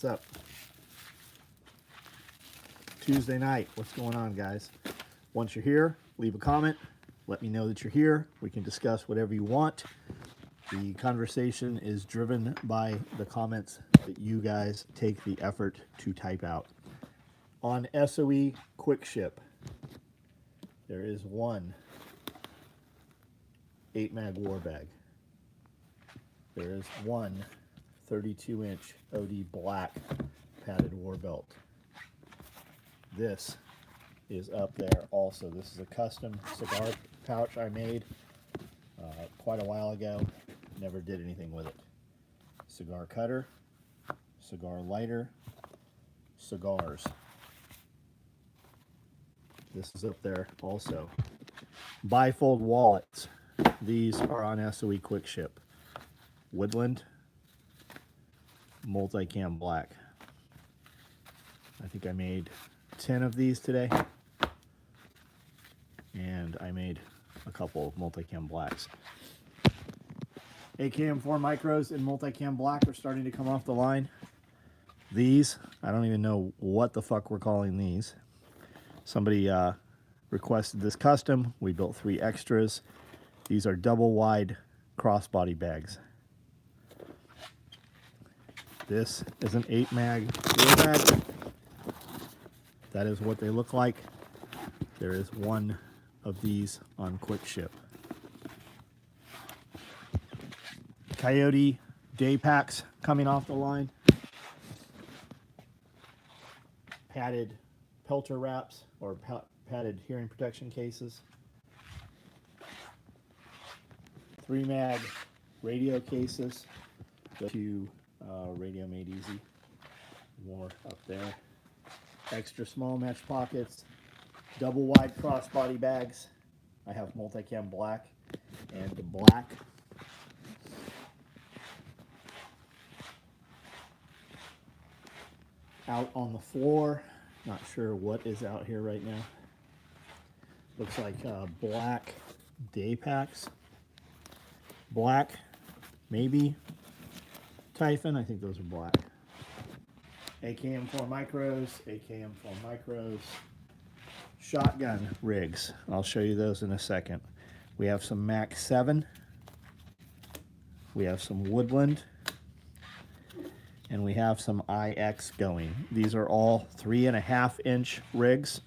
What's up? Tuesday night. What's going on, guys? Once you're here, leave a comment. Let me know that you're here. We can discuss whatever you want. The conversation is driven by the comments that you guys take the effort to type out. On SOE Quick Ship, there is one 8-mag war bag. There is one 32-inch OD black padded war belt. This is up there also. This is a custom cigar pouch I made quite a while ago. Never did anything with it. Cigar cutter, cigar lighter, cigars. This is up there also. Bifold wallets. These are on SOE Quick Ship. Woodland, multicam black. I think I made 10 of these today, and I made a couple of multicam blacks. AKM4 micros in multicam black are starting to come off the line. These, I don't even know what the fuck we're calling these. Somebody requested this custom. We built 3 extras. These are double wide crossbody bags. This is an 8-mag war bag. That is what they look like. There is one of these on Quick Ship. Coyote day packs coming off the line. Padded pelter wraps or padded hearing protection cases. 3-mag radio cases. Go to Radio Made Easy. More up there. Extra small mesh pockets. Double wide crossbody bags. I have multicam black and black. Out on the floor. Not sure what is out here right now. Looks like black day packs. Black, maybe Typhon. I think those are black. AKM4 micros, AKM4 micros. Shotgun rigs. I'll show you those in a second. We have some Mac 7. We have some Woodland. And we have some IX going. These are all 3.5-inch rigs.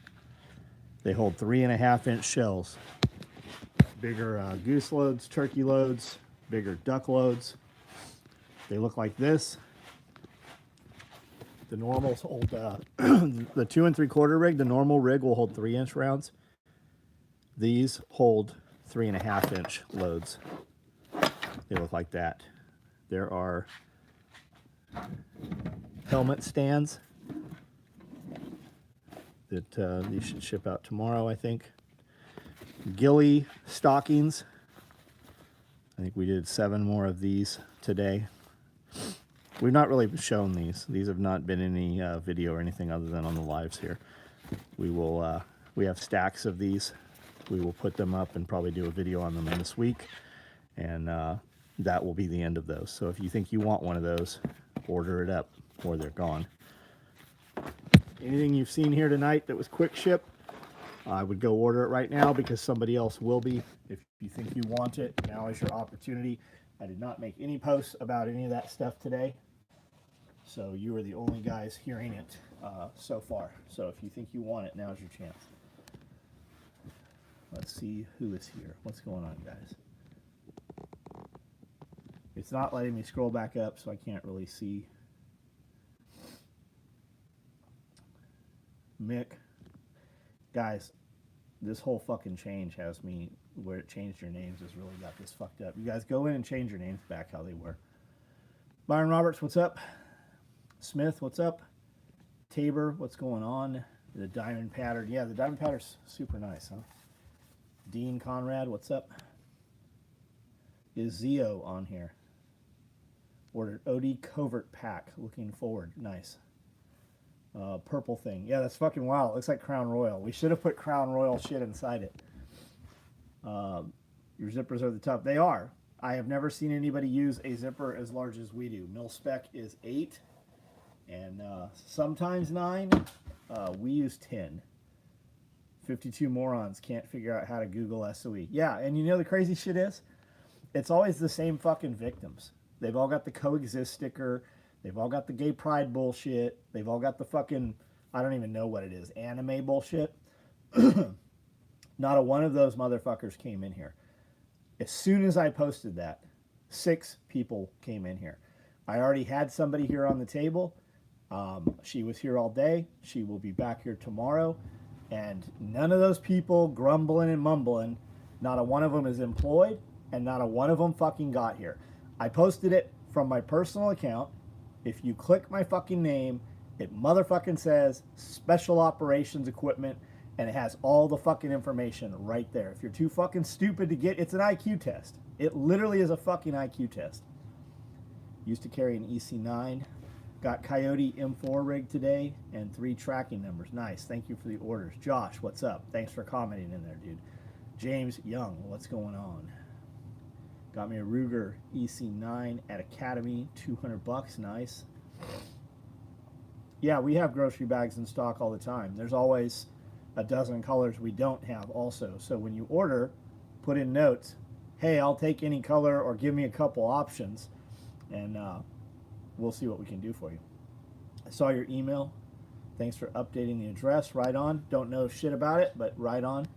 They hold 3.5-inch shells. Bigger goose loads, turkey loads, bigger duck loads. They look like this. The normals hold, the 2 3/4 rig, the normal rig will hold 3-inch rounds. These hold 3.5-inch loads. They look like that. There are helmet stands that these should ship out tomorrow, I think. Ghillie stockings. I think we did 7 more of these today. We've not really shown these. These have not been in any video or anything other than on the lives here. We will. We have stacks of these. We will put them up and probably do a video on them this week, and that will be the end of those. So if you think you want one of those, order it up or they're gone. Anything you've seen here tonight that was Quick Ship, I would go order it right now because somebody else will be. If you think you want it, now is your opportunity. I did not make any posts about any of that stuff today, so you are the only guys hearing it so far. So if you think you want it, now's your chance. Let's see who is here. What's going on, guys? It's not letting me scroll back up, so I can't really see. Mick. Guys, this whole fucking change has me, where it changed your names has really got this fucked up. You guys go in and change your names back how they were. Byron Roberts, what's up? Smith, what's up? Tabor, what's going on? The diamond pattern. Yeah, the diamond pattern's super nice, huh? Dean Conrad, what's up? Is Zio on here? Ordered OD Covert Pack. Looking forward. Nice. Purple thing. Yeah, that's fucking wild. It looks like Crown Royal. We should have put Crown Royal shit inside it. Your zippers are the top. They are. I have never seen anybody use a zipper as large as we do. Mil spec is 8, and sometimes 9. We use 10. 52 morons can't figure out how to Google SOE. Yeah, and you know the crazy shit is? It's always the same fucking victims. They've all got the coexist sticker. They've all got the gay pride bullshit. They've all got the fucking, I don't even know what it is, anime bullshit. Not a one of those motherfuckers came in here. As soon as I posted that, 6 people came in here. I already had somebody here on the table. She was here all day. She will be back here tomorrow. And none of those people grumbling and mumbling, not a one of them is employed, and not a one of them fucking got here. I posted it from my personal account. If you click my fucking name, it motherfucking says Special Operations Equipment, and it has all the fucking information right there. If you're too fucking stupid to get, it's an IQ test. It literally is a fucking IQ test. Used to carry an EC9. Got Coyote M4 rig today and 3 tracking numbers. Nice. Thank you for the orders. Josh, what's up? Thanks for commenting in there, dude. James Young, what's going on? Got me a Ruger EC9 at Academy, $200. Nice. Yeah, we have grocery bags in stock all the time. There's always a dozen colors we don't have also. So when you order, put in notes, hey, I'll take any color or give me a couple options, and we'll see what we can do for you. I saw your email. Thanks for updating the address. Right on. Don't know shit about it, but right on.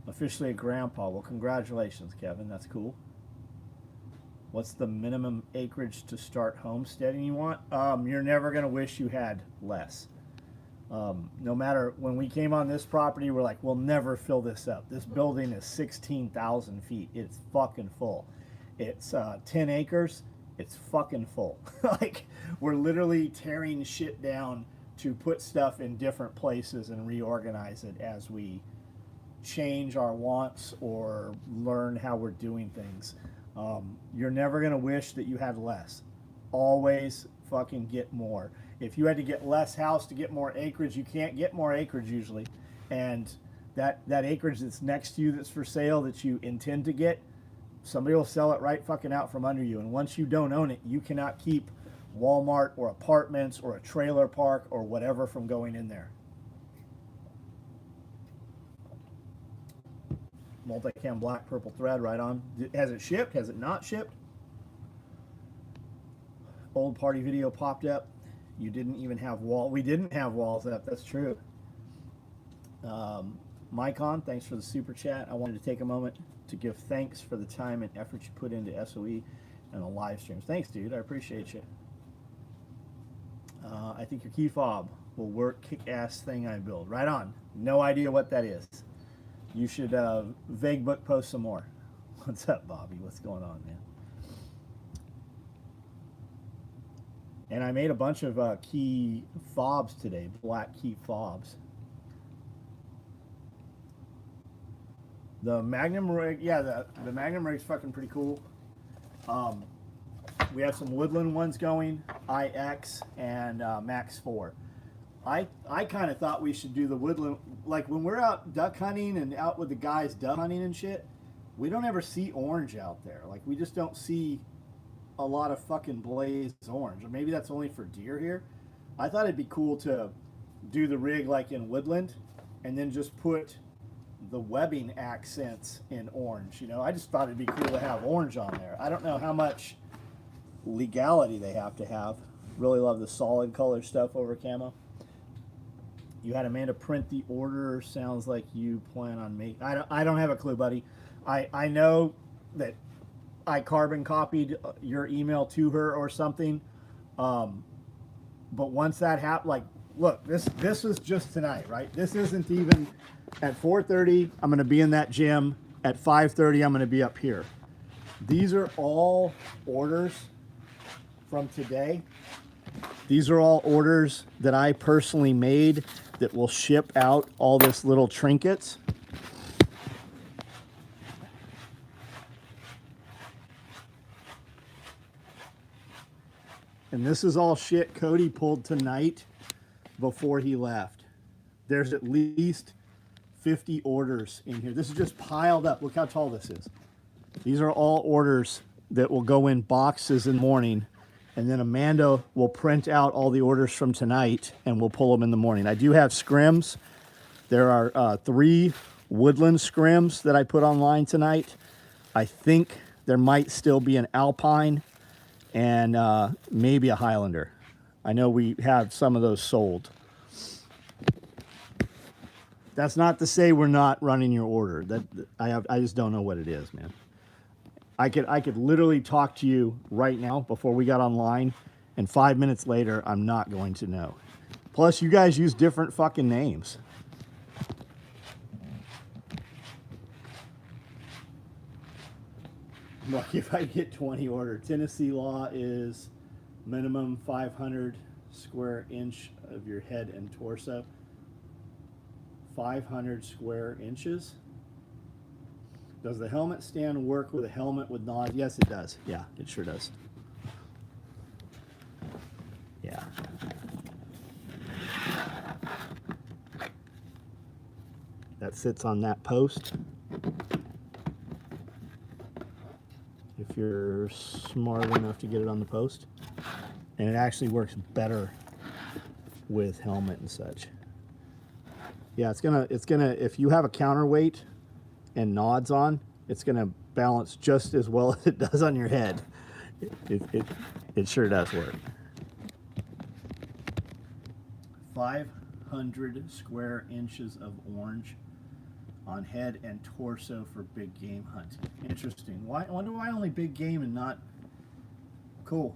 Officially a grandpa. Well, congratulations, Kevin. That's cool. What's the minimum acreage to start homesteading you want? You're never going to wish you had less. No matter, when we came on this property, we're like, we'll never fill this up. This building is 16,000 feet. It's fucking full. It's 10 acres. It's fucking full. Like, we're literally tearing shit down to put stuff in different places and reorganize it as we change our wants or learn how we're doing things. You're never going to wish that you had less. Always fucking get more. If you had to get less house to get more acreage, you can't get more acreage usually. And that acreage that's next to you that's for sale that you intend to get, somebody will sell it right fucking out from under you. And once you don't own it, you cannot keep Walmart or apartments or a trailer park or whatever from going in there. Multicam black purple thread, right on. Has it shipped? Has it not shipped? Old party video popped up. You didn't even have wall. We didn't have walls up. That's true. Mycon, thanks for the super chat. I wanted to take a moment to give thanks for the time and effort you put into SOE and the live streams. Thanks, dude. I appreciate you. I think your key fob will work. Kick-ass thing I build. Right on. No idea what that is. You should vague book post some more. What's up, Bobby? What's going on, man? And I made a bunch of key fobs today, black key fobs. The Magnum rig, yeah, the Magnum rig's fucking pretty cool. We have some Woodland ones going, IX and Max 4. I kind of thought we should do the Woodland, like when we're out duck hunting and out with the guys duck hunting and shit, we don't ever see orange out there. Like, we just don't see a lot of fucking blazed orange. Or maybe that's only for deer here. I thought it'd be cool to do the rig like in Woodland and then just put the webbing accents in orange. You know, I just thought it'd be cool to have orange on there. I don't know how much legality they have to have. Really love the solid color stuff over Camo. You had Amanda print the order. Sounds like you plan on making. I don't have a clue, buddy. I know that I carbon copied your email to her or something. But once that happened, like, look, this was just tonight, right? This isn't even at 4:30. I'm going to be in that gym. At 5:30, I'm going to be up here. These are all orders from today. These are all orders that I personally made that will ship out all this little trinkets. And this is all shit Cody pulled tonight before he left. There's at least 50 orders in here. This is just piled up. Look how tall this is. These are all orders that will go in boxes in the morning and then Amanda will print out all the orders from tonight, and we'll pull them in the morning. I do have scrims. There are 3 woodland scrims that I put online tonight. I think there might still be an Alpine and maybe a Highlander. I know we have some of those sold. That's not to say we're not running your order. That I just don't know what it is, man. I could literally talk to you right now before we got online, and 5 minutes later, I'm not going to know. Plus, you guys use different fucking names. Like if I get 20 order, Tennessee law is minimum 500 square inch of your head and torso. 500 square inches. Does the helmet stand work with a helmet with nods? Yes, it does. Yeah, it sure does. Yeah. That sits on that post. If you're smart enough to get it on the post. And it actually works better with helmet and such. Yeah, it's gonna, if you have a counterweight and nods on, it's gonna balance just as well as it does on your head. It sure does work. 500 square inches of orange on head and torso for big game hunting. Interesting. Why? I wonder why only big game and not cool.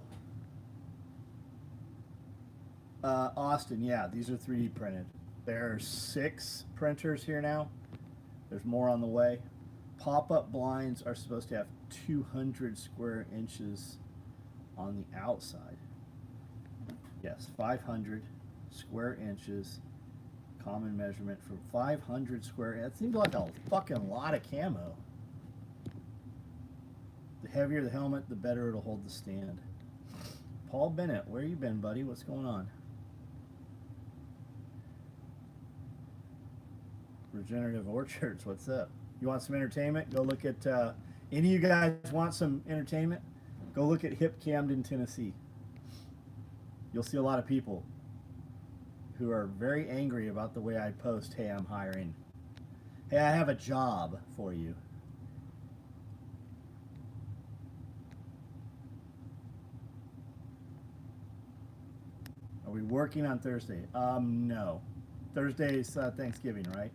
Austin, yeah, these are 3D printed. There's 6 printers here now. There's more on the way. Pop-up blinds are supposed to have 200 square inches on the outside. Yes, 500 square inches. Common measurement for 500 square. That seems like a fucking lot of camo. The heavier the helmet, the better it'll hold the stand. Paul Bennett, where you been, buddy? What's going on? Regenerative Orchards, what's up? You want some entertainment? Go look at, any of you guys want some entertainment? Go look at Hip Camden, Tennessee. You'll see a lot of people who are very angry about the way I post, hey, I'm hiring. Hey, I have a job for you. Are we working on Thursday? No. Thursday is Thanksgiving, right?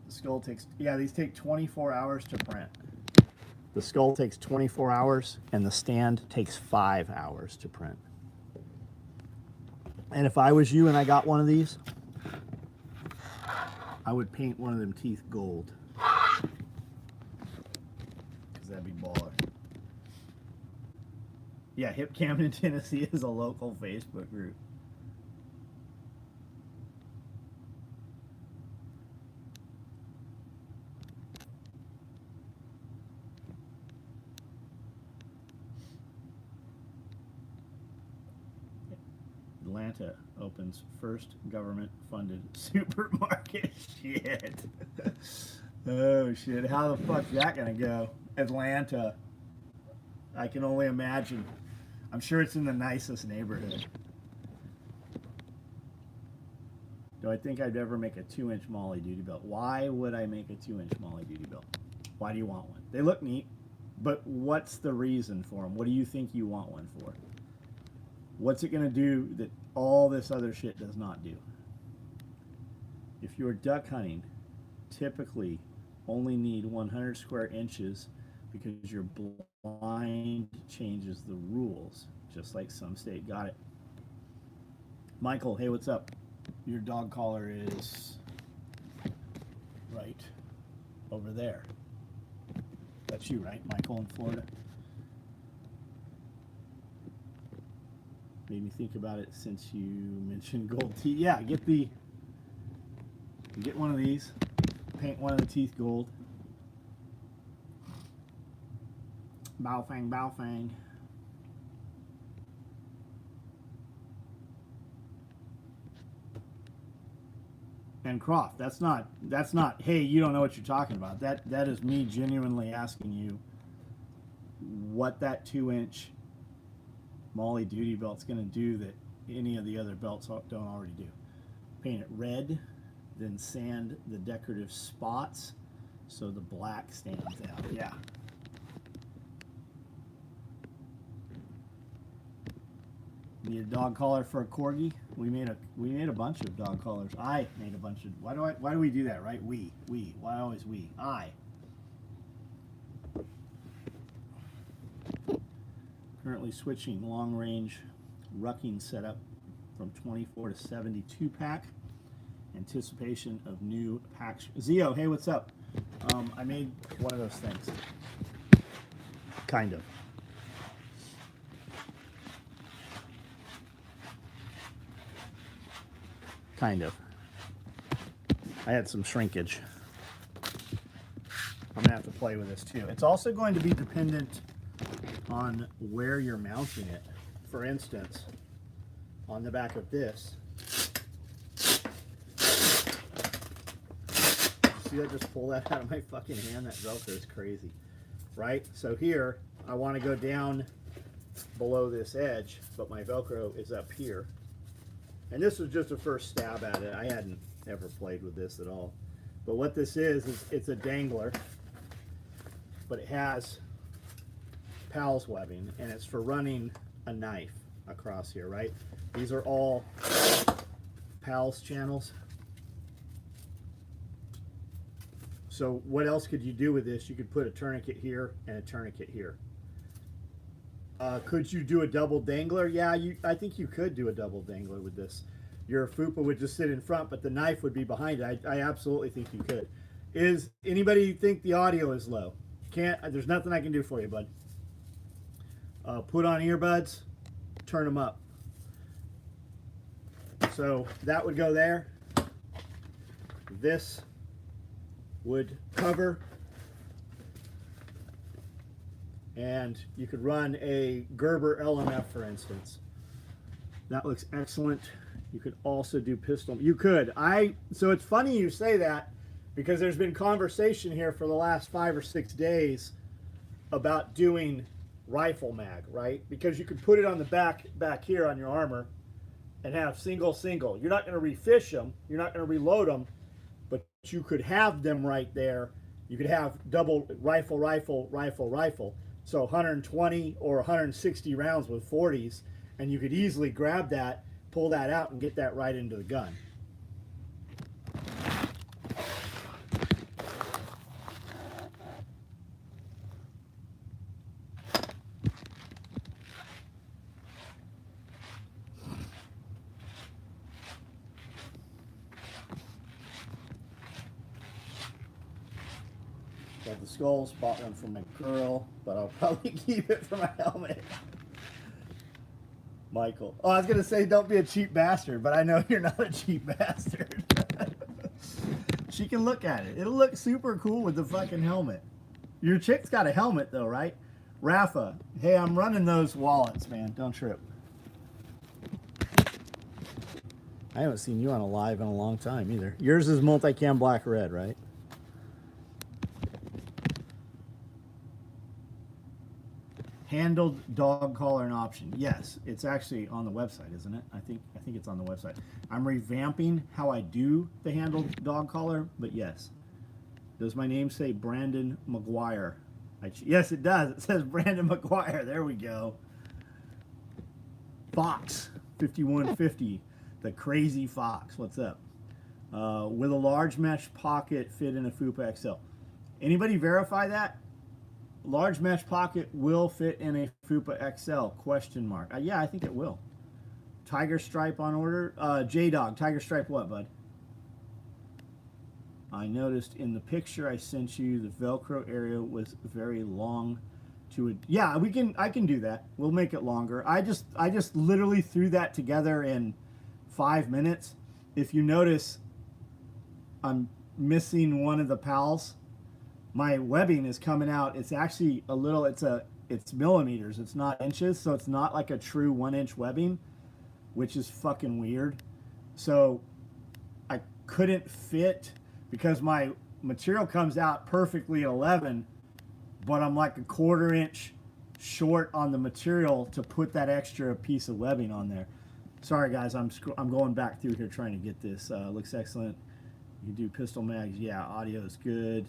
The skull takes, yeah, these take 24 hours to print. The skull takes 24 hours, and the stand takes 5 hours to print. And if I was you and I got one of these, I would paint one of them teeth gold. Because that'd be baller. Yeah, Hip Camden, Tennessee is a local Facebook group. Atlanta opens first government-funded supermarket. Shit. Oh, shit. How the fuck's that gonna go? Atlanta. I can only imagine. I'm sure it's in the nicest neighborhood. Do I think I'd ever make a 2-inch Molly duty belt? Why would I make a 2-inch Molly duty belt? Why do you want one? They look neat, but what's the reason for them? What do you think you want one for? What's it going to do that all this other shit does not do? If you're duck hunting, typically only need 100 square inches because your blind changes the rules, just like some state. Got it. Michael, hey, what's up? Your dog collar is right over there. That's you, right, Michael, in Florida? Made me think about it since you mentioned gold teeth. Yeah, get one of these, paint one of the teeth gold. Bow fang, bow fang. And Croft, that's not, hey, you don't know what you're talking about. That is me genuinely asking you what that 2-inch Molly duty belt's going to do that any of the other belts don't already do. Paint it red, then sand the decorative spots so the black stands out. Yeah. Need a dog collar for a corgi. We made a bunch of dog collars. I made a bunch of. Why do we do that, right? We. Why always we? I. Currently switching long range rucking setup from 24 to 72 pack. Anticipation of new packs. Zio, hey, what's up? I made one of those things. Kind of. Kind of. I had some shrinkage. I'm gonna have to play with this too. It's also going to be dependent on where you're mounting it. For instance, on the back of this, see, I just pull that out of my fucking hand. That Velcro is crazy, right? So here, I want to go down below this edge, but my Velcro is up here. And this was just a first stab at it. I hadn't ever played with this at all. But what this is it's a dangler, but it has PALS webbing, and it's for running a knife across here, right? These are all PALS channels. So what else could you do with this? You could put a tourniquet here and a tourniquet here. Could you do a double dangler? Yeah, I think you could do a double dangler with this. Your fupa would just sit in front, but the knife would be behind it. I absolutely think you could. Is anybody think the audio is low? Can't. There's nothing I can do for you, bud. Put on earbuds, turn them up. So that would go there. This would cover. And you could run a Gerber LMF, for instance. That looks excellent. You could also do pistol. You could. So it's funny you say that, because there's been conversation here for the last 5 or 6 days about doing rifle mag, right? Because you could put it on the back here on your armor and have single. You're not going to refish them. You're not going to reload them, but you could have them right there. You could have double rifle. So 120 or 160 rounds with 40s, and you could easily grab that, pull that out, and get that right into the gun. Got the skulls, bought one for my girl, but I'll probably keep it for my helmet. Michael. Oh, I was going to say don't be a cheap bastard, but I know you're not a cheap bastard. She can look at it. It'll look super cool with the fucking helmet. Your chick's got a helmet though, right? Rafa, hey, I'm running those wallets, man. Don't trip. I haven't seen you on a live in a long time either. Yours is multicam black red, right? Handled dog collar an option? Yes, it's actually on the website, isn't it? I think it's on the website. I'm revamping how I do the handled dog collar, but yes. Does my name say Brandon McGuire? Yes, it does. It says Brandon McGuire. There we go. Fox 5150, the crazy Fox. What's up? With a large mesh pocket fit in a FUPA XL. Anybody verify that? Large mesh pocket will fit in a FUPA XL, question mark. Yeah, I think it will. Tiger stripe on order. J-Dog, tiger stripe what, bud? I noticed in the picture I sent you, the Velcro area was very long to it. Yeah, I can do that. We'll make it longer. I just literally threw that together in 5 minutes. If you notice, I'm missing one of the pals. My webbing is coming out. It's actually a little, it's millimeters. It's not inches, so it's not like a true 1-inch webbing, which is fucking weird. So I couldn't fit, because my material comes out perfectly at 11, but I'm like a 1/4 inch short on the material to put that extra piece of webbing on there. Sorry guys, I'm going back through here trying to get this. Looks excellent. You do pistol mags. Yeah, audio is good.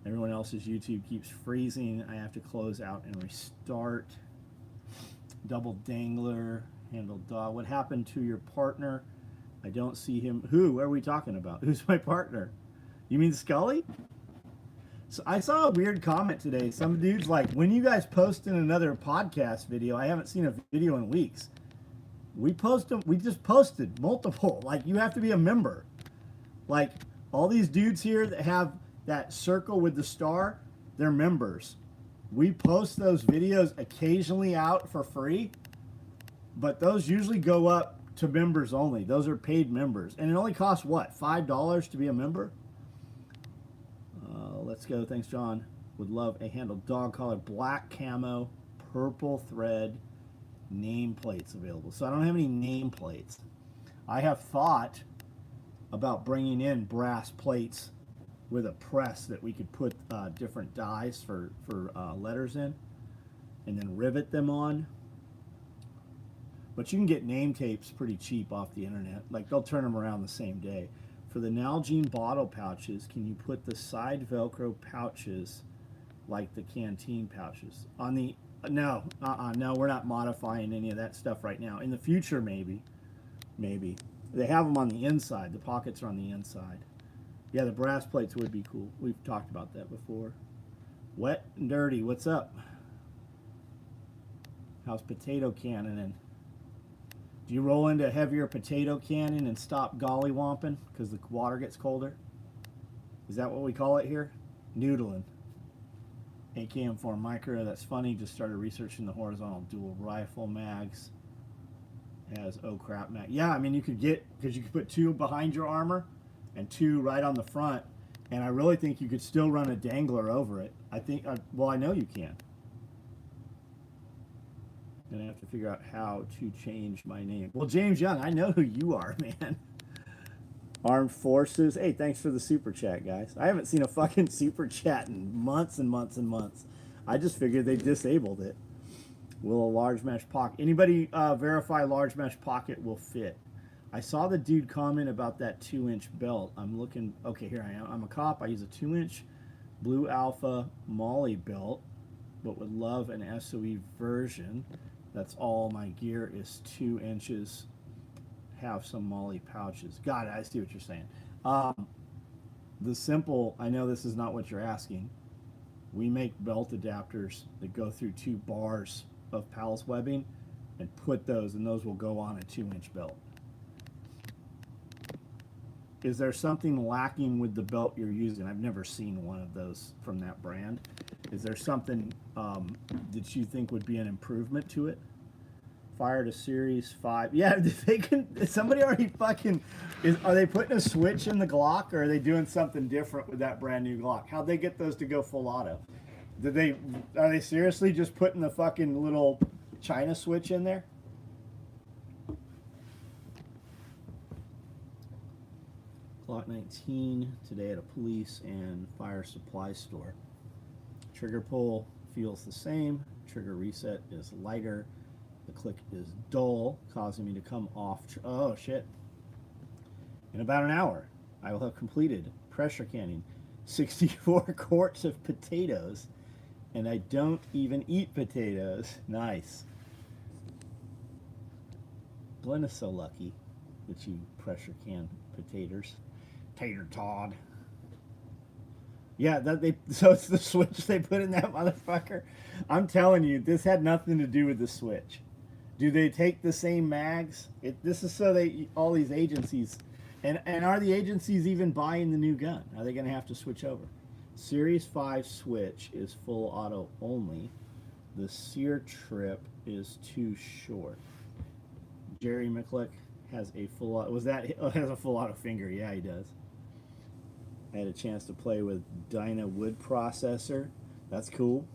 Everyone else's YouTube keeps freezing. I have to close out and restart. Double dangler, handle dog. What happened to your partner? I don't see him. Who are we talking about? Who's my partner? You mean Scully? So I saw a weird comment today. Some dude's like, when you guys post in another podcast video, I haven't seen a video in weeks. We post them. We just posted multiple. Like, you have to be a member. Like, all these dudes here that have that circle with the star, they're members. We post those videos occasionally out for free, but those usually go up to members only. Those are paid members. And it only costs, what, $5 to be a member? Let's go. Thanks, John. Would love a handled dog collar, black camo, purple thread, nameplates available. So I don't have any nameplates. I have thought about bringing in brass plates with a press that we could put different dies for letters in and then rivet them on. But you can get name tapes pretty cheap off the internet. Like, they'll turn them around the same day. For the Nalgene bottle pouches, can you put the side Velcro pouches like the canteen pouches? On the, no, we're not modifying any of that stuff right now. In the future, maybe. They have them on the inside. The pockets are on the inside. Yeah, the brass plates would be cool. We've talked about that before. Wet and dirty, what's up? How's potato cannoning? Do you roll into a heavier potato cannon and stop gollywomping because the water gets colder? Is that what we call it here? Noodling. AKM4 micro, that's funny. Just started researching the horizontal dual rifle mags. Has oh crap mag. Yeah, I mean, you could get, because you could put 2 behind your armor and 2 right on the front. And I really think you could still run a dangler over it. I think, well, I know you can. Gonna have to figure out how to change my name. Well, James Young, I know who you are, man. Armed Forces. Hey, thanks for the super chat, guys. I haven't seen a fucking super chat in months and months and months. I just figured they disabled it. Will a large mesh pocket? Anybody verify large mesh pocket will fit? I saw the dude comment about that 2-inch belt. I'm looking. Okay, here I am. I'm a cop. I use a 2-inch Blue Alpha Molly belt, but would love an SOE version. That's all my gear is 2 inches. Have some Molly pouches. Got it. I see what you're saying. The simple, I know this is not what you're asking. We make belt adapters that go through 2 bars of pals webbing and put those, and those will go on a 2-inch belt. Is there something lacking with the belt you're using? I've never seen one of those from that brand. Is there something that you think would be an improvement to it? Fire to Series 5. Yeah, they can. Somebody already fucking. Are they putting a switch in the Glock, or are they doing something different with that brand new Glock? How'd they get those to go full auto? Are they seriously just putting the fucking little China switch in there? Glock 19 today at a police and fire supply store. Trigger pull feels the same. Trigger reset is lighter. The click is dull, causing me to come off. Oh shit. In about an hour, I will have completed pressure canning 64 quarts of potatoes, and I don't even eat potatoes. Nice. Glenn is so lucky that you pressure can potatoes. Tater Todd. Yeah, so it's the switch they put in that motherfucker. I'm telling you, this had nothing to do with the switch. Do they take the same mags? This is so all these agencies, and are the agencies even buying the new gun? Are they going to have to switch over? Series 5 switch is full auto only. The sear trip is too short. Jerry McClick has a full auto. Has a full auto finger? Yeah, he does. I had a chance to play with Dyna wood processor. That's cool.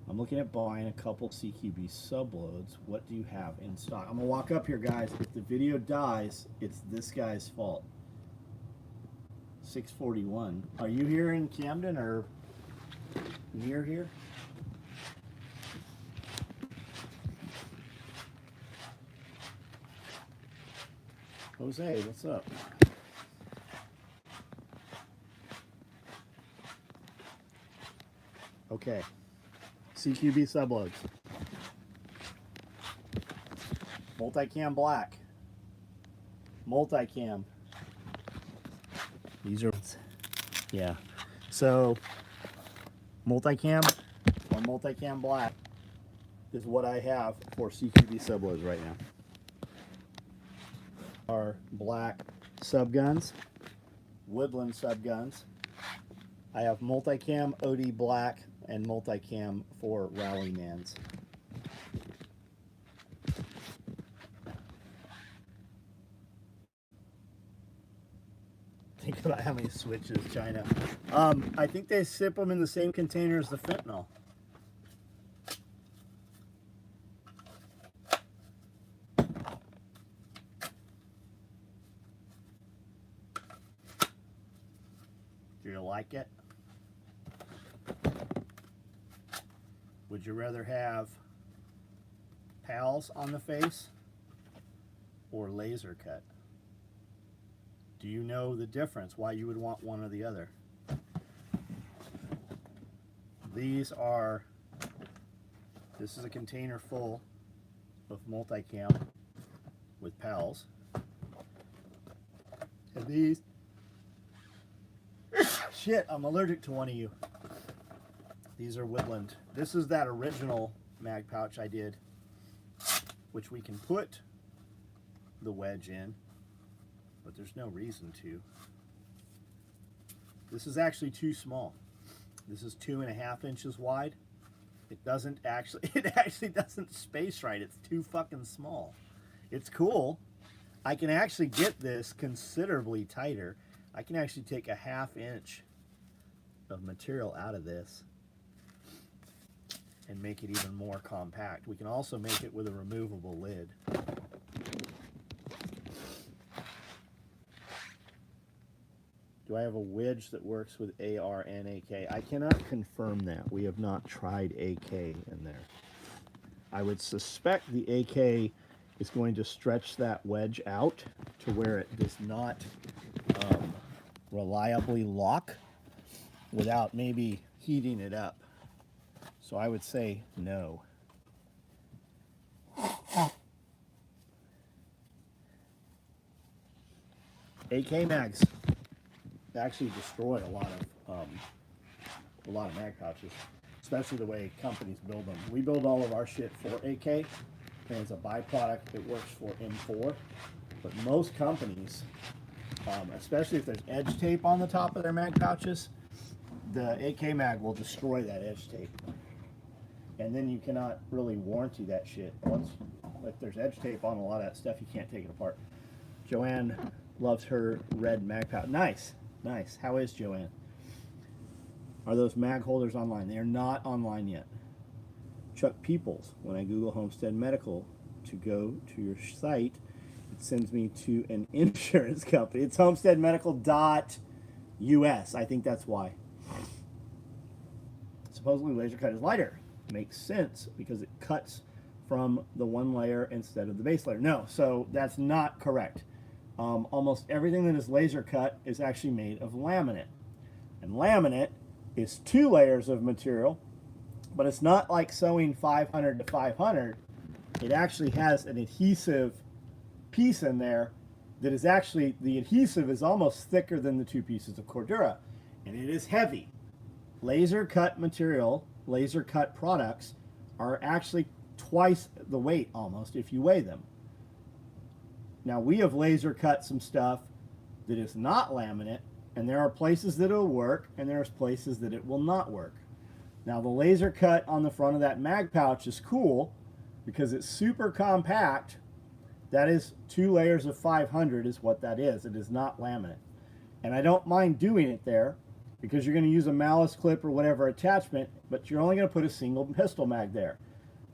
I'm looking at buying a couple CQB subloads. What do you have in stock? I'm gonna walk up here, guys. If the video dies, it's this guy's fault. 641. Are you here in Camden or near here? Jose, what's up? Okay. CQB subloads. Multicam black. Multicam. These are, yeah. So, multicam or multicam black is what I have for CQB subloads right now. Our black subguns, Woodland subguns. I have multicam OD black and multicam for Rallymans. Think about how many switches China. I think they ship them in the same container as the fentanyl. Do you like it? Would you rather have pals on the face or laser cut? Do you know the difference, why you would want one or the other? This is a container full of multicam with pals. And these, shit, I'm allergic to one of you. These are Woodland. This is that original mag pouch I did, which we can put the wedge in, but there's no reason to. This is actually too small. This is 2.5 inches wide. It actually doesn't space right. It's too fucking small. It's cool. I can actually get this considerably tighter. I can actually take a 1/2 inch of material out of this and make it even more compact. We can also make it with a removable lid. Do I have a wedge that works with AR and AK? I cannot confirm that. We have not tried AK in there. I would suspect the AK is going to stretch that wedge out to where it does not reliably lock without maybe heating it up. So I would say no. AK mags actually destroy a lot of mag pouches, especially the way companies build them. We build all of our shit for AK, and as a byproduct, it works for M4. But most companies, especially if there's edge tape on the top of their mag pouches, the AK mag will destroy that edge tape. And then you cannot really warranty that shit. If there's edge tape on a lot of that stuff, you can't take it apart. Joanne loves her red mag pouch. Nice, nice. How is Joanne? Are those mag holders online? They are not online yet. Chuck Peoples, when I Google Homestead Medical to go to your site, it sends me to an insurance company. It's homesteadmedical.us. I think that's why. Supposedly laser cut is lighter. Makes sense because it cuts from the one layer instead of the base layer. No, so that's not correct. Almost everything that is laser cut is actually made of laminate. And laminate is 2 layers of material, but it's not like sewing 500 to 500. It actually has an adhesive piece in there that is actually, the adhesive is almost thicker than the 2 pieces of Cordura, and it is heavy. Laser cut material, laser cut products are actually twice the weight almost if you weigh them. Now we have laser cut some stuff that is not laminate, and there are places that it'll work and there's places that it will not work. Now the laser cut on the front of that mag pouch is cool because it's super compact. That is 2 layers of 500 is what that is. It is not laminate. And I don't mind doing it there because you're going to use a malice clip or whatever attachment, but you're only going to put a single pistol mag there.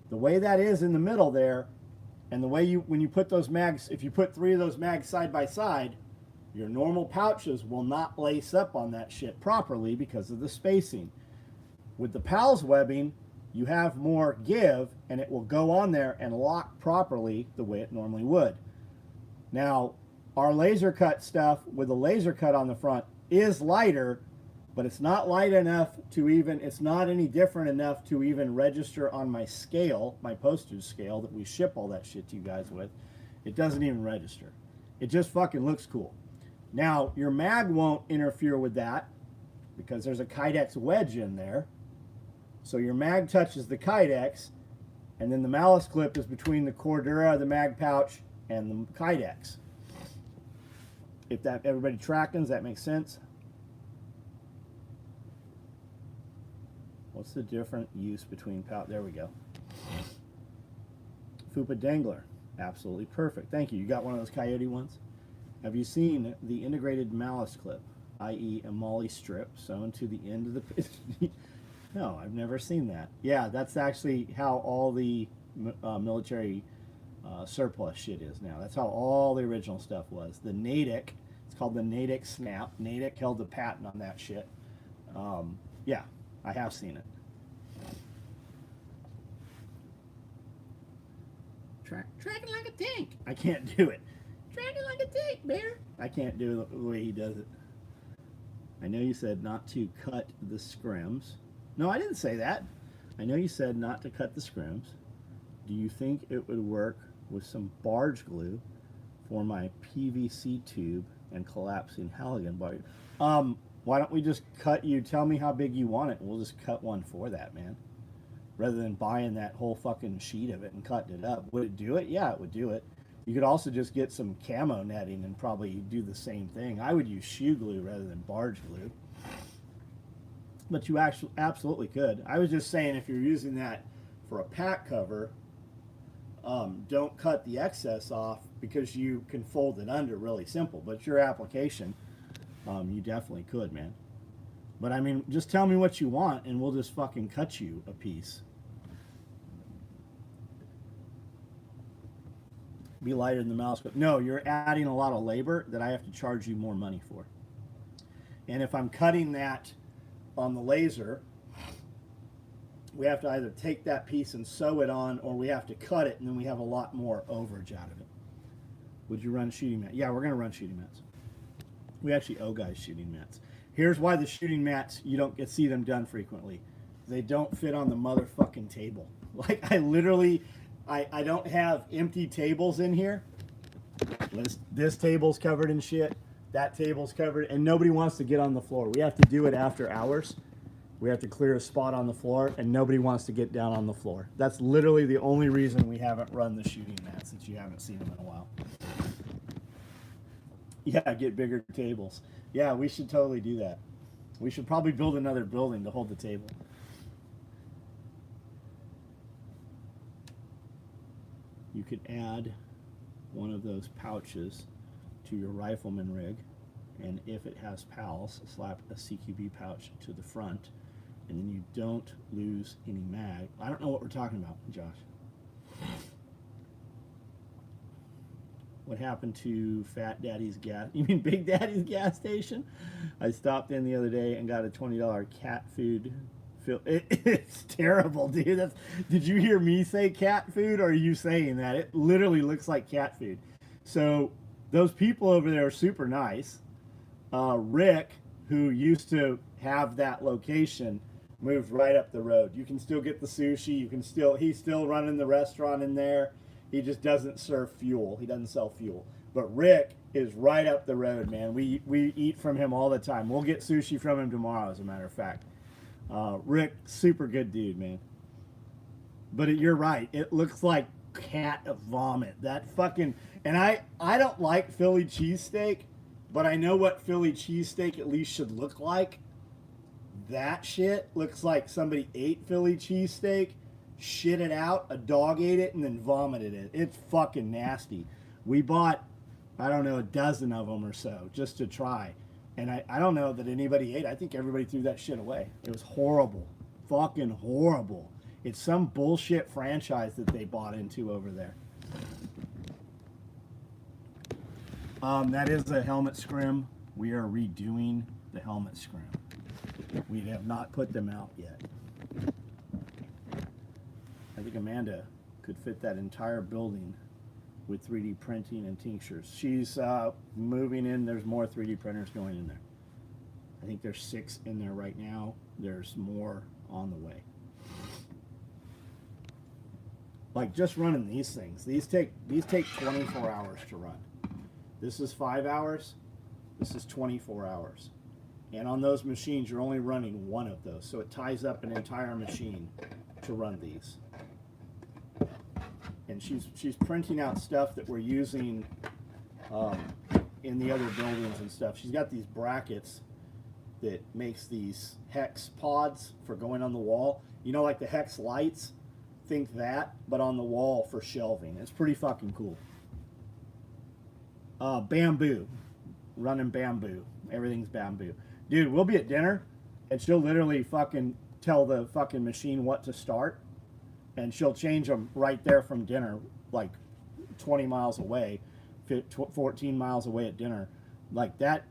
The way that is in the middle there, and the way when you put those mags, if you put 3 of those mags side by side, your normal pouches will not lace up on that shit properly because of the spacing. With the PALS webbing, you have more give, and it will go on there and lock properly the way it normally would. Now, Our laser cut stuff with a laser cut on the front is lighter, but it's not light enough to even, it's not any different enough to even register on my scale, my postage scale that we ship all that shit to you guys with. It doesn't even register. It just fucking looks cool. Now, your mag won't interfere with that because there's a Kydex wedge in there. So your mag touches the Kydex, and then the malice clip is between the Cordura, the mag pouch, and the Kydex. If that, everybody tracking, does that make sense? What's the different use between pouch? There we go. Fupa Dangler. Absolutely perfect. Thank you. You got one of those coyote ones? Have you seen the integrated malice clip, i.e. a molly strip sewn to the end of the... No, I've never seen that. Yeah, that's actually how all the military surplus shit is now. That's how all the original stuff was. The Natick, it's called the Natick Snap. Natick held the patent on that shit. Yeah, I have seen it. Tracking like a tank. I can't do it. Tracking like a tank, bear. I can't do it the way he does it. I know you said not to cut the scrims. No, I didn't say that. I know you said not to cut the scrims. Do you think it would work with some barge glue for my PVC tube and collapsing halogen bar? Why don't we just cut you, tell me how big you want it, and we'll just cut one for that, man. Rather than buying that whole fucking sheet of it and cutting it up. Would it do it? Yeah, it would do it. You could also just get some camo netting and probably do the same thing. I would use shoe glue rather than barge glue. But you actually absolutely could. I was just saying, if you're using that for a pack cover, don't cut the excess off because you can fold it under really simple. But your application, you definitely could, man. But I mean, just tell me what you want and we'll just fucking cut you a piece. Be lighter than the mouse. No, you're adding a lot of labor that I have to charge you more money for. And if I'm cutting that on the laser, we have to either take that piece and sew it on, or we have to cut it, and then we have a lot more overage out of it. Would you run shooting mats? Yeah, we're going to run shooting mats. We actually owe guys shooting mats. Here's why the shooting mats, you don't get see them done frequently. They don't fit on the motherfucking table. Like, I literally, I don't have empty tables in here. This table's covered in shit. That table's covered, and nobody wants to get on the floor. We have to do it after hours. We have to clear a spot on the floor, and nobody wants to get down on the floor. That's literally the only reason we haven't run the shooting mats, since you haven't seen them in a while. Yeah, get bigger tables. Yeah, we should totally do that. We should probably build another building to hold the table. You could add one of those pouches to your rifleman rig, and if it has PALs, slap a CQB pouch to the front, and then you don't lose any mag. I don't know what we're talking about, Josh. What happened to Fat Daddy's gas? You mean Big Daddy's gas station? I stopped in the other day and got a $20 cat food. It's terrible, dude. Did you hear me say cat food, or are you saying that? It literally looks like cat food. So those people over there are super nice. Rick, who used to have that location, moved right up the road. You can still get the sushi. He's still running the restaurant in there. He just doesn't serve fuel. He doesn't sell fuel. But Rick is right up the road, man. We eat from him all the time. We'll get sushi from him tomorrow, as a matter of fact. Rick, super good dude, man. But you're right. It looks like cat vomit. That fucking... And I don't like Philly cheesesteak, but I know what Philly cheesesteak at least should look like. That shit looks like somebody ate Philly cheesesteak, shit it out, a dog ate it, and then vomited it. It's fucking nasty. We bought, I don't know, a dozen of them or so just to try. And I don't know that anybody ate. I think everybody threw that shit away. It was horrible. Fucking horrible. It's some bullshit franchise that they bought into over there. That is a helmet scrim. We are redoing the helmet scrim. We have not put them out yet. I think Amanda could fit that entire building with 3D printing and tinctures. She's moving in. There's more 3D printers going in there. I think there's 6 in there right now. There's more on the way. Like just running these things. These take 24 hours to run. This is 5 hours. This is 24 hours. And on those machines, you're only running one of those. So it ties up an entire machine to run these. And she's printing out stuff that we're using in the other buildings and stuff. She's got these brackets that makes these hex pods for going on the wall. You know, like the hex lights? Think that, but on the wall for shelving. It's pretty fucking cool. Bamboo. Running bamboo. Everything's bamboo. Dude, we'll be at dinner, and she'll literally fucking tell the fucking machine what to start, and she'll change them right there from dinner, like 20 miles away, 14 miles away at dinner. Like that.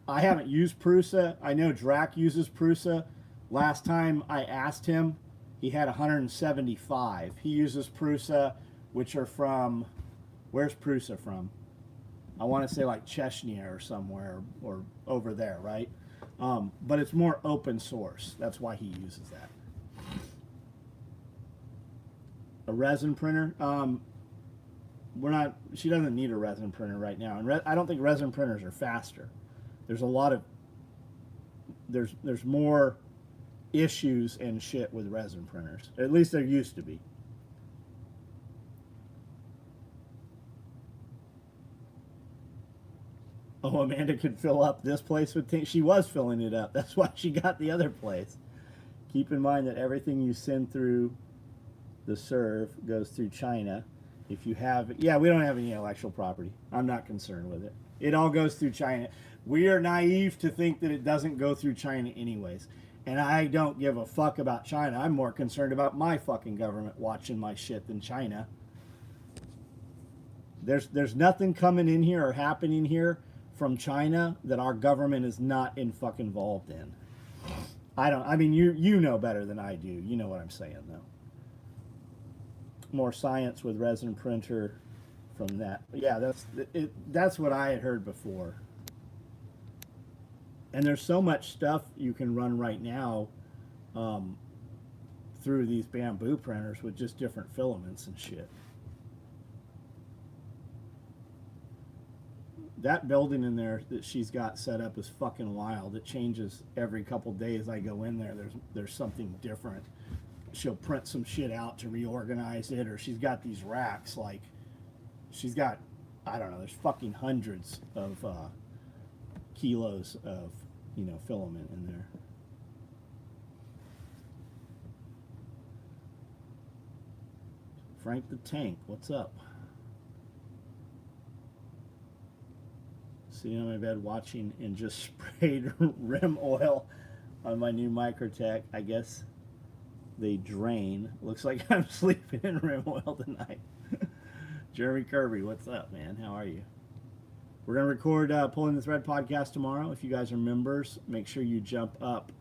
I haven't used Prusa. I know Drac uses Prusa. Last time I asked him, he had 175. He uses Prusa, which are from, where's Prusa from? I want to say like Chechnya or somewhere, or over there, right? But it's more open source. That's why he uses that. A resin printer. She doesn't need a resin printer right now. And I don't think resin printers are faster. There's a lot of, there's more issues and shit with resin printers. At least there used to be. Oh, Amanda could fill up this place with things. She was filling it up. That's why she got the other place. Keep in mind that everything you send through the serve goes through China. If you have, yeah, we don't have any intellectual property. I'm not concerned with it. It all goes through China. We are naive to think that it doesn't go through China anyways. And I don't give a fuck about China. I'm more concerned about my fucking government watching my shit than China. There's nothing coming in here or happening here from China that our government is not fucking involved in. I mean, you know better than I do. You know what I'm saying, though. More science with resin printer from that. Yeah, that's what I had heard before. And there's so much stuff you can run right now through these bamboo printers with just different filaments and shit. That building in there that she's got set up is fucking wild. It changes every couple days I go in there. There's something different. She'll print some shit out to reorganize it, or she's got these racks. Like, she's got, I don't know, there's fucking hundreds of kilos of, you know, filament in there. Frank the Tank, what's up? Sitting on my bed watching and just sprayed rim oil on my new Microtech. I guess they drain. Looks like I'm sleeping in rim oil tonight. Jeremy Kirby, what's up, man? How are you? We're going to record Pulling the Thread podcast tomorrow. If you guys are members, make sure you jump up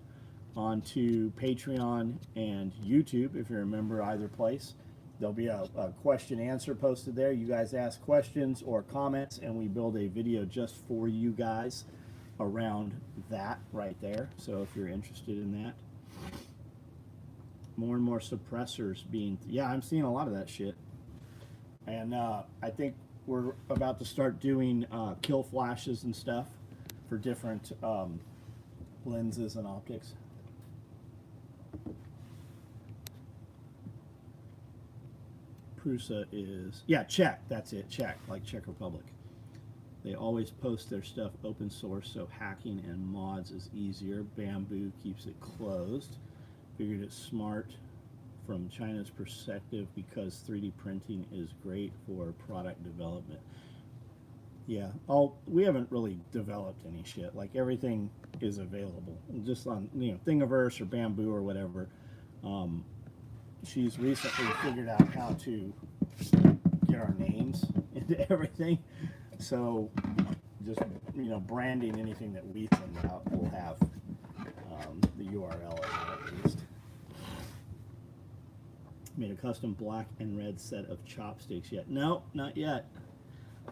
onto Patreon and YouTube if you're a member either place. There'll be a question answer posted there. You guys ask questions or comments, and we build a video just for you guys around that right there. So if you're interested in that. More and more suppressors being... Yeah, I'm seeing a lot of that shit. And I think we're about to start doing kill flashes and stuff for different lenses and optics. Prusa is, yeah, Czech, that's it, Czech, like Czech Republic. They always post their stuff open source, so hacking and mods is easier. Bamboo keeps it closed. Figured it's smart from China's perspective because 3D printing is great for product development. Yeah, we haven't really developed any shit. Like, everything is available, just on, you know, Thingiverse or Bamboo or whatever. She's recently figured out how to get our names into everything. So just, you know, branding anything that we send out will have the URL in it at least. Made a custom black and red set of chopsticks yet? No, not yet.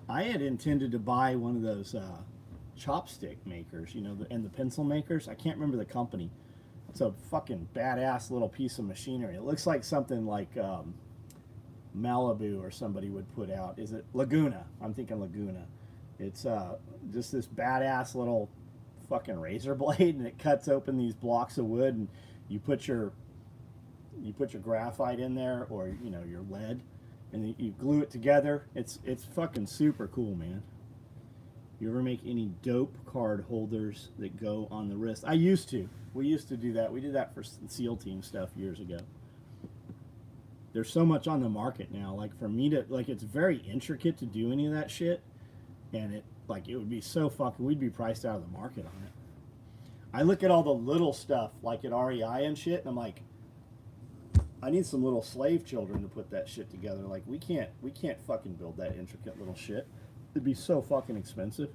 I had intended to buy one of those chopstick makers, you know, and the pencil makers. I can't remember the company. It's a fucking badass little piece of machinery. It looks like something like Malibu or somebody would put out. Is it Laguna? I'm thinking Laguna. It's just this badass little fucking razor blade, and it cuts open these blocks of wood, and you put your graphite in there, or you know, your lead, and you glue it together. It's fucking super cool, man. You ever make any dope card holders that go on the wrist? I used to. We used to do that. We did that for SEAL team stuff years ago. There's so much on the market now. Like for me to, like, it's very intricate to do any of that shit, and it would be so fucking, we'd be priced out of the market on it. I look at all the little stuff like at REI and shit, and I'm like, I need some little slave children to put that shit together. Like we can't fucking build that intricate little shit. It'd be so fucking expensive.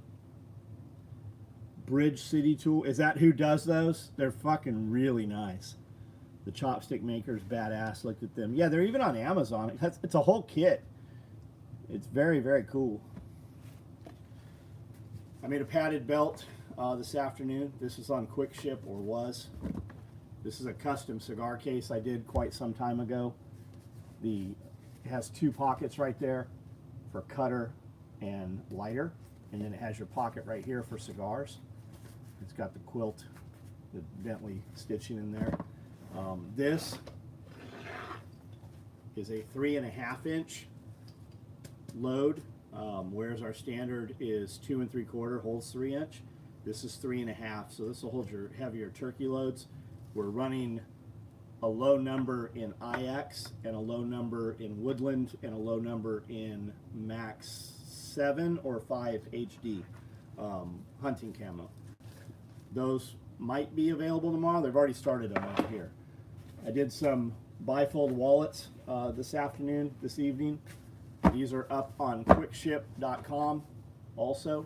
Bridge City Tool, is that who does those? They're fucking really nice. The chopstick maker's badass. Looked at them. Yeah, they're even on Amazon. It's a whole kit. It's very, very cool. I made a padded belt this afternoon. This is on Quick Ship, or was. This is a custom cigar case I did quite some time ago. It has two pockets right there for cutter and lighter, and then it has your pocket right here for cigars. It's got the quilt, the Bentley stitching in there. This is a 3.5 inch load, whereas our standard is 2 3/4, holds 3 inch. This is 3.5, so this will hold your heavier turkey loads. We're running a low number in IX and a low number in Woodland and a low number in Max 7 or 5 HD hunting camo. Those might be available tomorrow. They've already started them over here. I did some bifold wallets this evening. These are up on quickship.com also.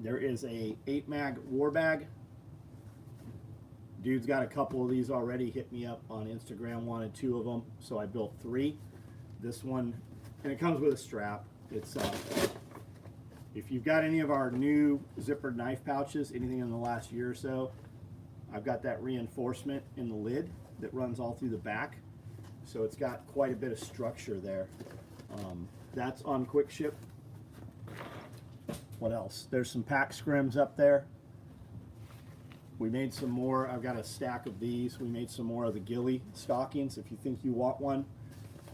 There is a 8-mag war bag. Dude's got a couple of these already. Hit me up on Instagram, wanted 2 of them, so I built 3. This one, and it comes with a strap. It's if you've got any of our new zippered knife pouches, anything in the last year or so, I've got that reinforcement in the lid that runs all through the back, so it's got quite a bit of structure there. That's on Quick Ship. What else? There's some pack scrims up there. We made some more. I've got a stack of these. We made some more of the ghillie stockings. If you think you want one,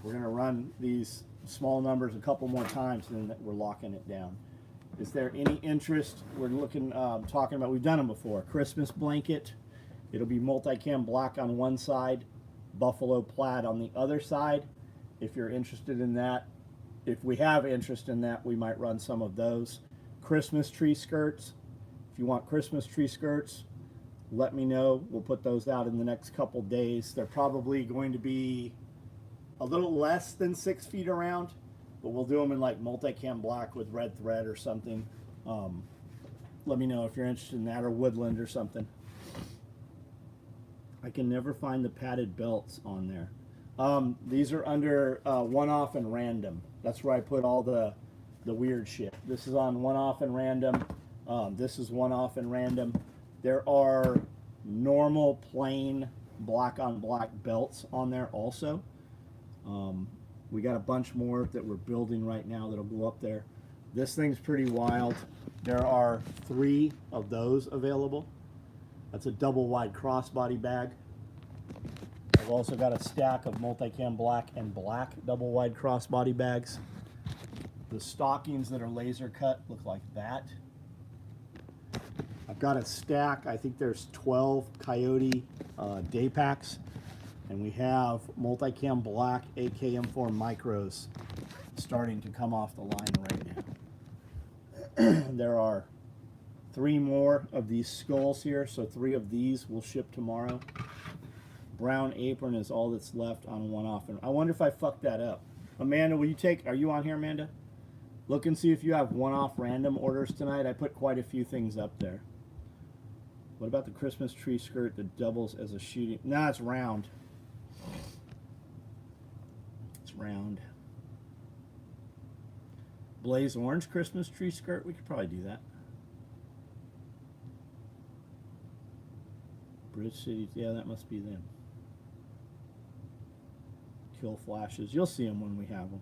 we're going to run these small numbers a couple more times, and then we're locking it down. Is there any interest? We're looking, talking about, we've done them before. Christmas blanket. It'll be multicam black on one side, buffalo plaid on the other side. If you're interested in that, if we have interest in that, we might run some of those. Christmas tree skirts. If you want Christmas tree skirts, let me know. We'll put those out in the next couple days. They're probably going to be a little less than 6 feet around, but we'll do them in like multicam black with red thread or something. Let me know if you're interested in that, or woodland or something. I can never find the padded belts on there. These are under one-off and random. That's where I put all the weird shit. This is on one-off and random. This is one-off and random. There are normal plain black on black belts on there also. We got a bunch more that we're building right now that'll go up there. This thing's pretty wild. There are 3 of those available. That's a double wide crossbody bag. I've also got a stack of multicam black and black double wide crossbody bags. The stockings that are laser cut look like that. I've got a stack, I think there's 12 Coyote day packs, and we have multicam black AKM4 micros starting to come off the line right now. There are 3 more of these skulls here, so 3 of these will ship tomorrow. Brown apron is all that's left on one-off. And I wonder if I fucked that up. Amanda, will you are you on here, Amanda? Look and see if you have one-off random orders tonight. I put quite a few things up there. What about the Christmas tree skirt that doubles as a shooting? Nah, it's round. It's round. Blaze orange Christmas tree skirt. We could probably do that. Bridge City. Yeah, that must be them. Kill flashes. You'll see them when we have them.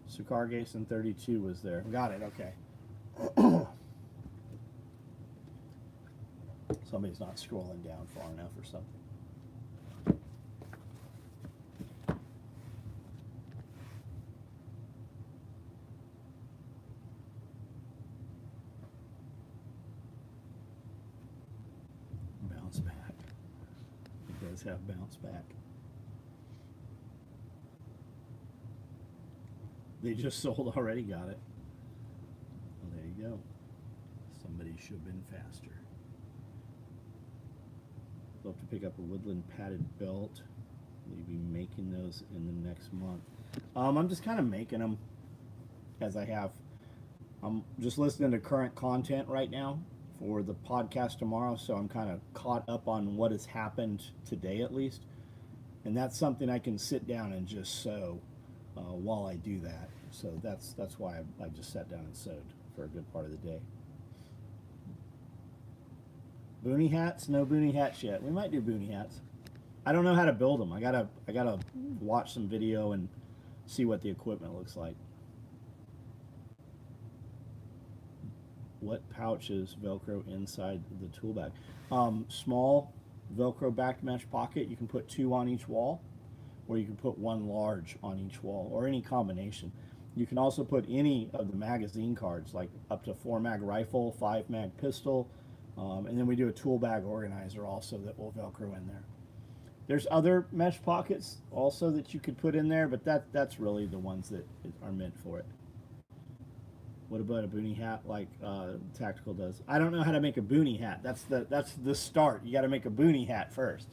So Cargason 32 was there. Got it, okay. Somebody's not scrolling down far enough or something. Bounce back. It does have bounce back. They just sold already, got it. Well, there you go. Somebody should have been faster. Love to pick up a woodland padded belt. We'll be making those in the next month. I'm just kind of making them as I have. I'm just listening to current content right now for the podcast tomorrow, so I'm kind of caught up on what has happened today at least. And that's something I can sit down and just sew while I do that. So that's why I just sat down and sewed for a good part of the day. Boonie hats? No boonie hats yet. We might do boonie hats. I don't know how to build them. I gotta watch some video and see what the equipment looks like. What pouches Velcro inside the tool bag? Small Velcro back mesh pocket. You can put 2 on each wall, or you can put 1 large on each wall, or any combination. You can also put any of the magazine cards, like up to 4 mag rifle, 5 mag pistol, and then we do a tool bag organizer also that will Velcro in there. There's other mesh pockets also that you could put in there, but that's really the ones that are meant for it. What about a boonie hat like Tactical does? I don't know how to make a boonie hat. That's the start. You got to make a boonie hat first.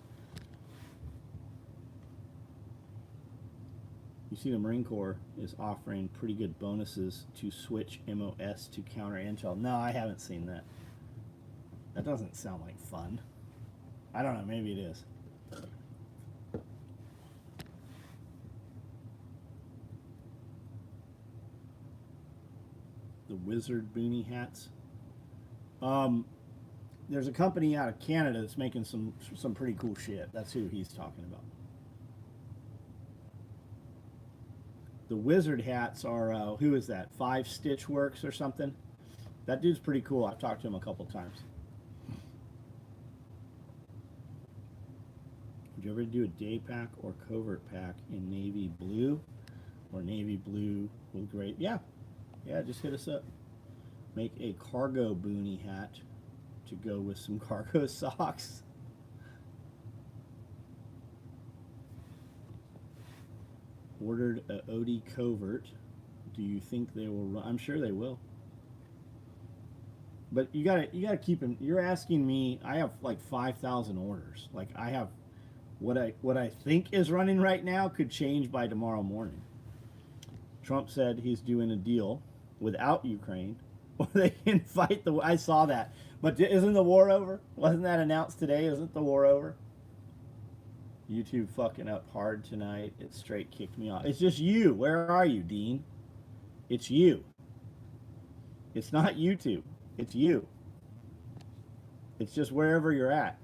You see the Marine Corps is offering pretty good bonuses to switch MOS to counter intel. No, I haven't seen that. That doesn't sound like fun. I don't know, maybe it is. The Wizard boonie hats. There's a company out of Canada that's making some pretty cool shit. That's who he's talking about. The Wizard hats are, who is that? 5 Stitch Works or something? That dude's pretty cool. I've talked to him a couple times. Would you ever do a day pack or covert pack in navy blue or navy blue with gray? Yeah, just hit us up. Make a cargo boonie hat to go with some cargo socks. Ordered a OD covert. Do you think they will run? I'm sure they will. But you gotta keep them. You're asking me. I have like 5,000 orders. Like I have what I think is running right now could change by tomorrow morning. Trump said he's doing a deal without Ukraine, or they can fight the. I saw that, but isn't the war over? Wasn't that announced today? Isn't the war over? YouTube fucking up hard tonight. It straight kicked me off. It's just you. Where are you, Dean? It's you. It's not YouTube. It's you. It's just wherever you're at.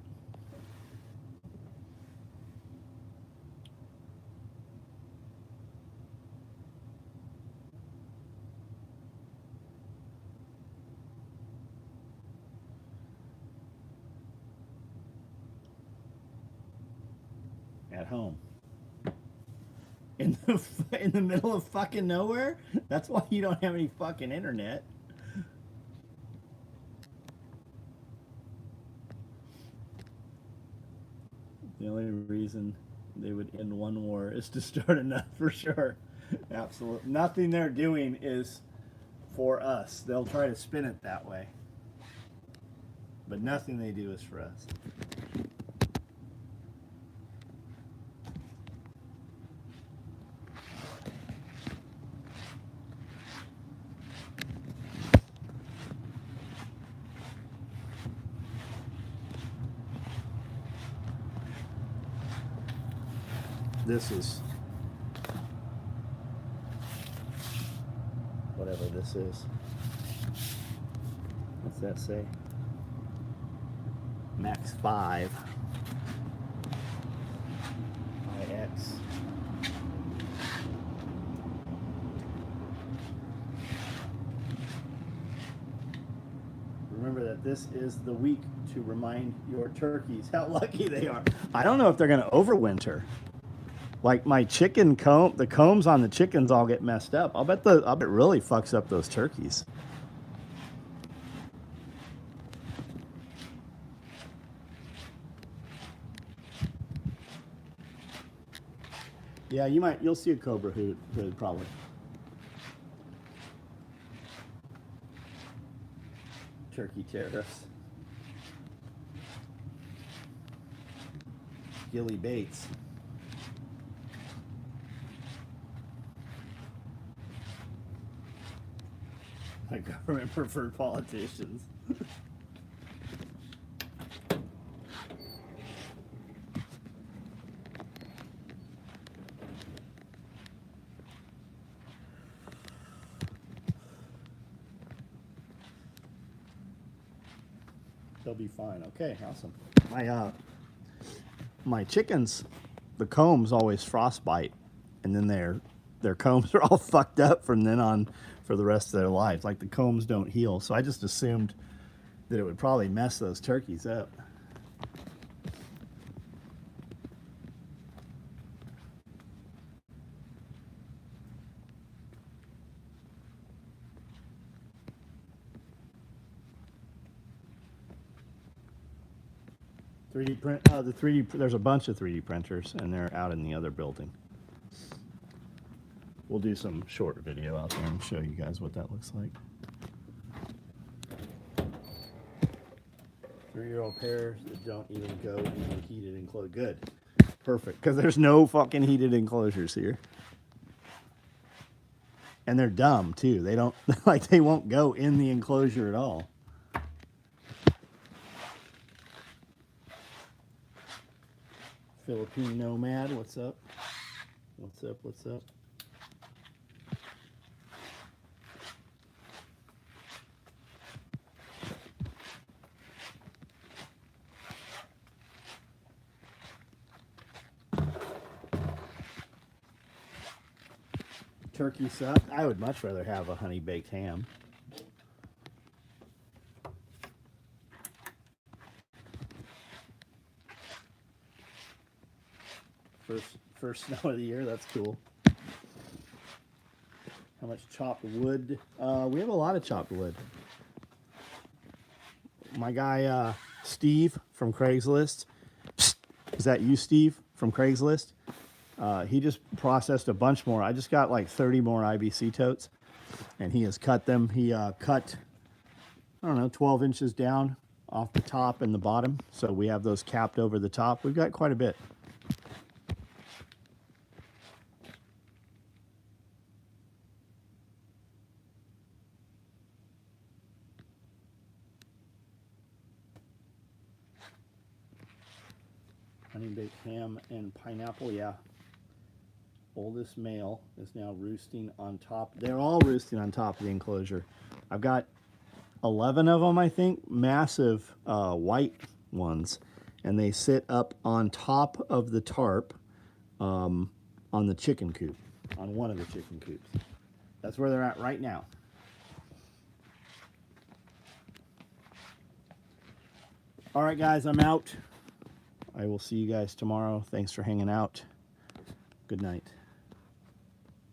At home. In the middle of fucking nowhere? That's why you don't have any fucking internet. The only reason they would end one war is to start another, for sure. Absolutely. Nothing they're doing is for us. They'll try to spin it that way. But nothing they do is for us. This is whatever this is. What's that say? Max 5. IX. Remember that this is the week to remind your turkeys how lucky they are. I don't know if they're going to overwinter. Like my chicken comb, the combs on the chickens all get messed up. I'll bet it really fucks up those turkeys. Yeah, you'll see a cobra hood probably. Turkey tariffs. Gilly Bates. Like government preferred politicians. They'll be fine. Okay, awesome. My chickens, the combs always frostbite, and then their combs are all fucked up from then on for the rest of their lives. Like the combs don't heal, so I just assumed that it would probably mess those turkeys up. There's a bunch of 3D printers, and they're out in the other building. We'll do some short video out there and show you guys what that looks like. 3-year-old pairs that don't even go in the heated enclosure. Good. Perfect. Because there's no fucking heated enclosures here. And they're dumb, too. They don't, like, they won't go in the enclosure at all. Philippine Nomad, what's up? What's up, what's up? Turkey suck. I would much rather have a honey baked ham. First snow of the year. That's cool. How much chopped wood? We have a lot of chopped wood. My guy Steve from Craigslist. Is that you, Steve, from Craigslist? He just processed a bunch more. I just got like 30 more IBC totes, and he has cut them. He cut, I don't know, 12 inches down off the top and the bottom. So we have those capped over the top. We've got quite a bit. Honey baked ham and pineapple, yeah. Oldest male is now roosting on top. They're all roosting on top of the enclosure. I've got 11 of them, I think, massive white ones, and they sit up on top of the tarp on the chicken coop, on one of the chicken coops. That's where they're at right now. All right, guys, I'm out. I will see you guys tomorrow. Thanks for hanging out. Good night.